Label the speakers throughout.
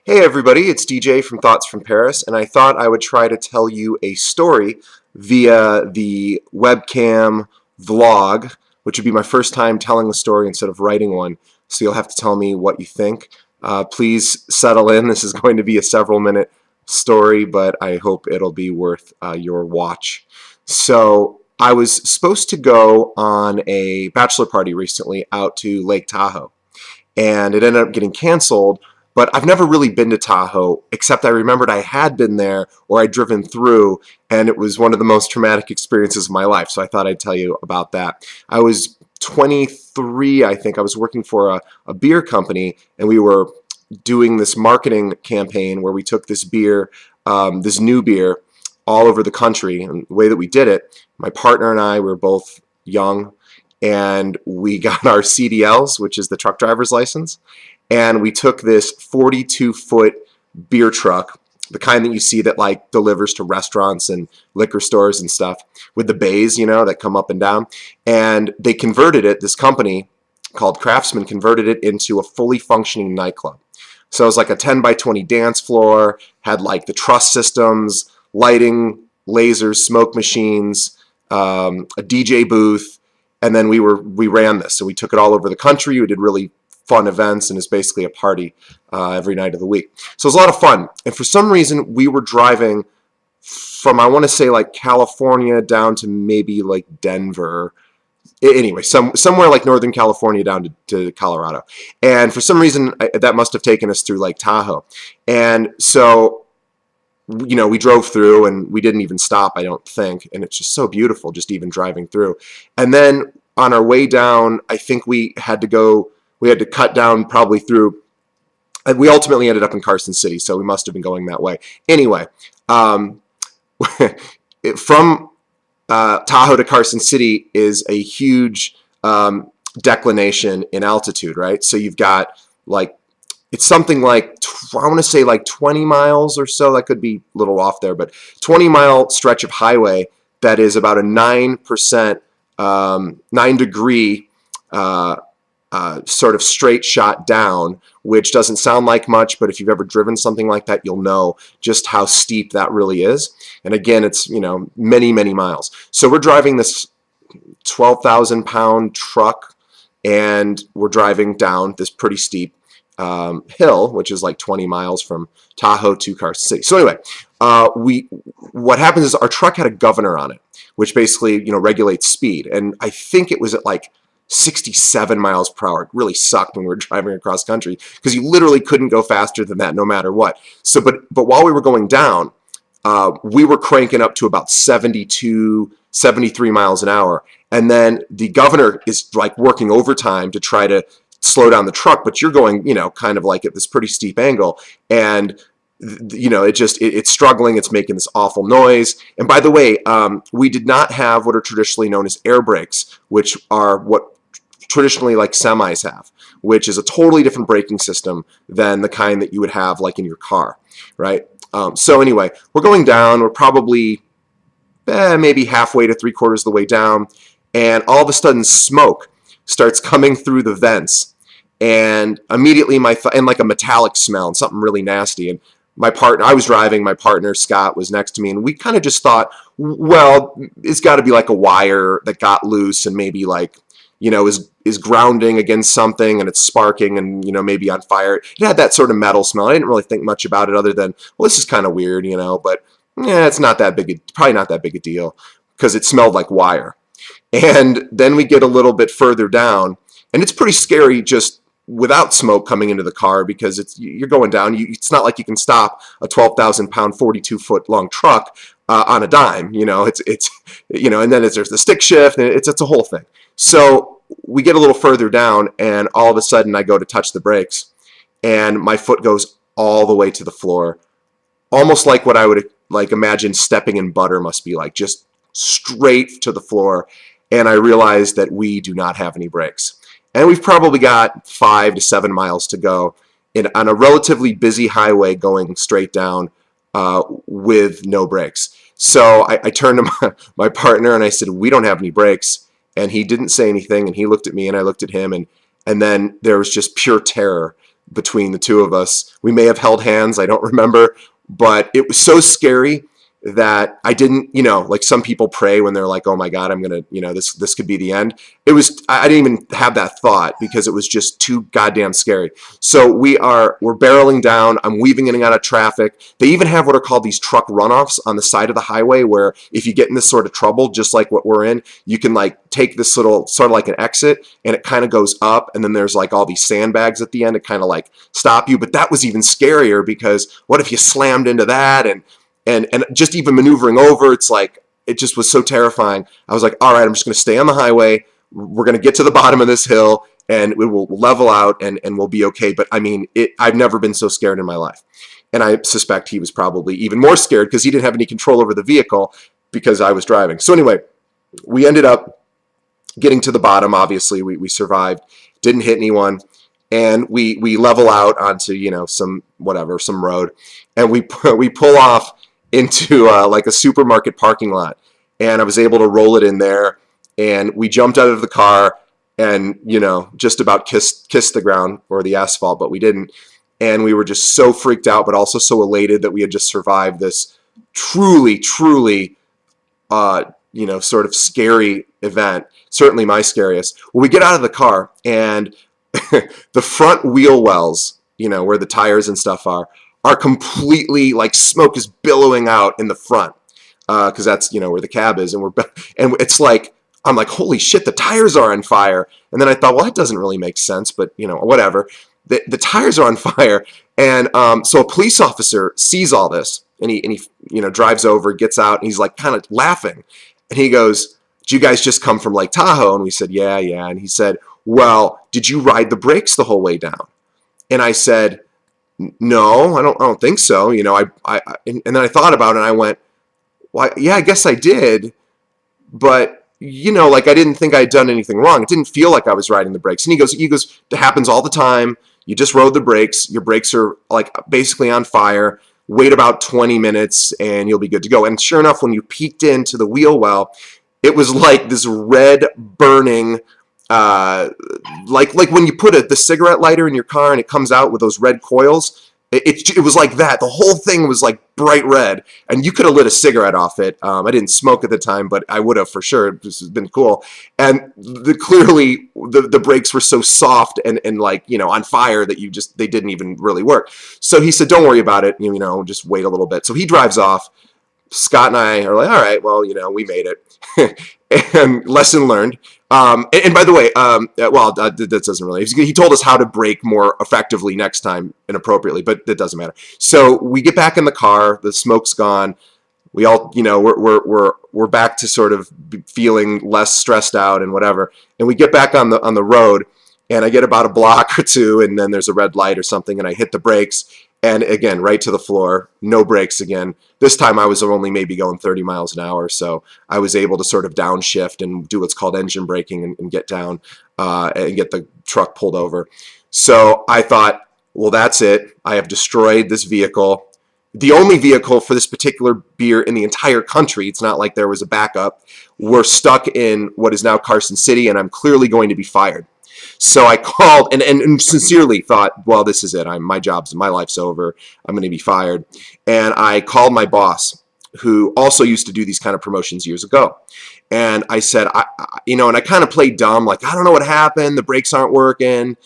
Speaker 1: Hey everybody, it's DJ from Thoughts from Paris, and I thought I would try to tell you a story via the webcam vlog, which would be my first time telling a story instead of writing one, so you'll have to tell me what you think. Please settle in. This is going to be a several-minute story, but I hope it'll be worth your watch. So, I was supposed to go on a bachelor party recently out to Lake Tahoe, and it ended up getting canceled. But I've never really been to Tahoe, except I remembered I had been there or I'd driven through, and it was one of the most traumatic experiences of my life. So I thought I'd tell you about that. I was 23, I think. I was working for a beer company, and we were doing this marketing campaign where we took this beer, this new beer, all over the country. And the way that we did it, my partner and I were both young, and we got our CDLs, which is the truck driver's license, and we took this 42-foot beer truck, the kind that you see that like delivers to restaurants and liquor stores and stuff, with the bays, you know, that come up and down. And they converted it, this company called Craftsman converted it into a fully functioning nightclub. So it was like a 10 by 20 dance floor, had like the truss systems, lighting, lasers, smoke machines, a DJ booth, and then we ran this. So we took it all over the country. We did really fun events, and it's basically a party every night of the week. So it was a lot of fun. And for some reason, we were driving from, I want to say, like California down to maybe like Denver. Anyway, somewhere like Northern California down to Colorado. And for some reason, that must have taken us through Lake Tahoe. And so, you know, we drove through, and we didn't even stop, I don't think. And it's just so beautiful, just even driving through. And then on our way down, I think we had to cut down probably through, we ultimately ended up in Carson City, so we must have been going that way. Anyway, from Tahoe to Carson City is a huge declination in altitude, right? So you've got like, it's something like, I want to say like 20 miles or so, that could be a little off there, but 20-mile stretch of highway that is about a 9%, 9-degree sort of straight shot down, which doesn't sound like much, but if you've ever driven something like that, you'll know just how steep that really is. And again, it's, you know, many, many miles. So we're driving this 12,000-pound truck, and we're driving down this pretty steep hill, which is like 20 miles from Tahoe to Carson City. So anyway, what happens is our truck had a governor on it, which basically, you know, regulates speed. And I think it was at like 67 miles per hour. It really sucked when we were driving across country, because you literally couldn't go faster than that no matter what. So, but while we were going down, we were cranking up to about 72, 73 miles an hour. And then the governor is like working overtime to try to slow down the truck, but you're going, you know, kind of like at this pretty steep angle. And you know, it's struggling. It's making this awful noise. And by the way, we did not have what are traditionally known as air brakes, which are what traditionally like semis have, which is a totally different braking system than the kind that you would have like in your car, right? So anyway, we're going down. We're probably maybe halfway to 3/4 of the way down, and all of a sudden smoke starts coming through the vents, and immediately and like a metallic smell and something really nasty. And my partner, I was driving, my partner Scott was next to me, and we kind of just thought, well, it's got to be like a wire that got loose and maybe like, you know, is grounding against something and it's sparking and, you know, maybe on fire. It had that sort of metal smell. I didn't really think much about it other than, well, this is kind of weird, you know, but yeah, it's not that big, probably not that big a deal, because it smelled like wire. And then we get a little bit further down, and it's pretty scary just without smoke coming into the car, because you're going down. It's not like you can stop a 12,000-pound, 42-foot long truck on a dime. You know, it's you know, and then there's the stick shift, and it's a whole thing. So we get a little further down, and all of a sudden I go to touch the brakes, and my foot goes all the way to the floor, almost like what I would like imagine stepping in butter must be like, just straight to the floor. And I realized that we do not have any brakes. And we've probably got 5 to 7 miles to go on a relatively busy highway going straight down with no brakes. So I turned to my partner and I said, we don't have any brakes. And he didn't say anything, and he looked at me and I looked at him, and then there was just pure terror between the two of us. We may have held hands, I don't remember, but it was so scary that I didn't, like some people pray when they're like, oh my God, I'm going to, this could be the end. I didn't even have that thought because it was just too goddamn scary. So we're barreling down. I'm weaving in and out of traffic. They even have what are called these truck runoffs on the side of the highway where if you get in this sort of trouble, just like what we're in, you can like take this little sort of like an exit and it kind of goes up. And then there's like all these sandbags at the end to kind of like stop you. But that was even scarier because what if you slammed into that and just even maneuvering over, it's like, it just was so terrifying. I was like, all right, I'm just going to stay on the highway. We're going to get to the bottom of this hill and we will level out and we'll be okay. But I mean, I've never been so scared in my life. And I suspect he was probably even more scared because he didn't have any control over the vehicle because I was driving. So anyway, we ended up getting to the bottom. Obviously, we survived, didn't hit anyone. And we level out onto, some road. And we pull off into like a supermarket parking lot, and I was able to roll it in there, and we jumped out of the car and just about kissed the ground or the asphalt, but we didn't. And we were just so freaked out, but also so elated that we had just survived this truly sort of scary event, certainly my scariest. Well, we get out of the car and the front wheel wells, where the tires and stuff are completely like smoke is billowing out in the front because that's where the cab is, and it's like I'm like, holy shit, the tires are on fire. And then I thought, well, that doesn't really make sense, but whatever. The tires are on fire, and so a police officer sees all this, and he drives over, gets out, and he's like kind of laughing, and he goes, "Did you guys just come from Lake Tahoe?" And we said, "Yeah." And he said, "Well, did you ride the brakes the whole way down?" And I said, "No, I don't think so." And then I thought about it and I went, "Well, yeah, I guess I did, but like I didn't think I had done anything wrong. It didn't feel like I was riding the brakes." And he goes, "It happens all the time. You just rode the brakes. Your brakes are like basically on fire. Wait about 20 minutes and you'll be good to go." And sure enough, when you peeked into the wheel well, it was like this red burning, like when you put the cigarette lighter in your car and it comes out with those red coils. It was like that. The whole thing was like bright red, and you could have lit a cigarette off it. I didn't smoke at the time, but I would have for sure. This has been cool. And clearly the brakes were so soft and like on fire that they didn't even really work. So he said, "Don't worry about it. Just wait a little bit." So he drives off. Scott and I are like, "All right, well, we made it." And lesson learned. And by the way, that doesn't really. He told us how to brake more effectively next time and appropriately, but that doesn't matter. So we get back in the car. The smoke's gone. We all, we're back to sort of feeling less stressed out and whatever. And we get back on the road, and I get about a block or two, and then there's a red light or something, and I hit the brakes. And again, right to the floor, no brakes again. This time I was only maybe going 30 miles an hour, so I was able to sort of downshift and do what's called engine braking and get down and get the truck pulled over. So I thought, well, that's it. I have destroyed this vehicle. The only vehicle for this particular beer in the entire country. It's not like there was a backup. We're stuck in what is now Carson City, and I'm clearly going to be fired. So I called and sincerely thought, well, this is it. My life's over. I'm going to be fired. And I called my boss, who also used to do these kind of promotions years ago. And I said, and I kind of played dumb, like, I don't know what happened. The brakes aren't working.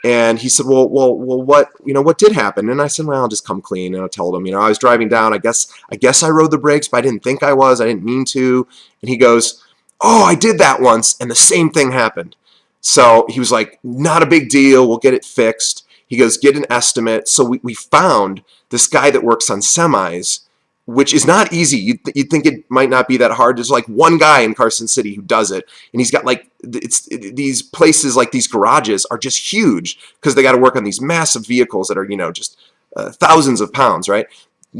Speaker 1: And he said, well, what did happen? And I said, well, I'll just come clean. And I told him, I was driving down. I guess I rode the brakes, but I didn't think I was. I didn't mean to. And he goes, oh, I did that once, and the same thing happened. So he was like, not a big deal. We'll get it fixed. He goes, get an estimate. So we found this guy that works on semis, which is not easy. You'd think it might not be that hard. There's like one guy in Carson City who does it. And he's got like, these places, like these garages are just huge because they got to work on these massive vehicles that are, just thousands of pounds, right?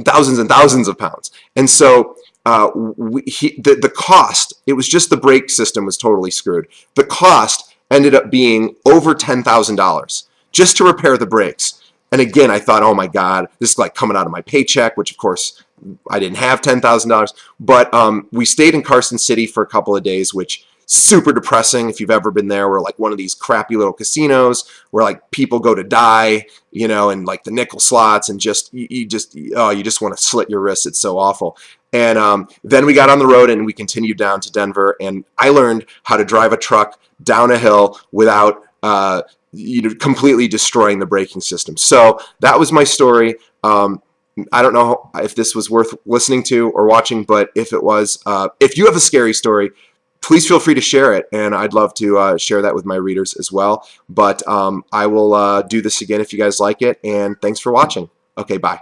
Speaker 1: Thousands and thousands of pounds. And so the cost, it was just the brake system was totally screwed. The cost ended up being over $10,000 just to repair the brakes. And again, I thought, oh my God, this is like coming out of my paycheck, which of course I didn't have $10,000. But we stayed in Carson City for a couple of days, which super depressing if you've ever been there. We're like one of these crappy little casinos where like people go to die, you know, and like the nickel slots, and just you just want to slit your wrists. It's so awful. And then we got on the road and we continued down to Denver, and I learned how to drive a truck down a hill without completely destroying the braking system. So that was my story. I don't know if this was worth listening to or watching, but if it was, if you have a scary story, please feel free to share it, and I'd love to share that with my readers as well. But I will do this again if you guys like it, and thanks for watching. Okay, bye.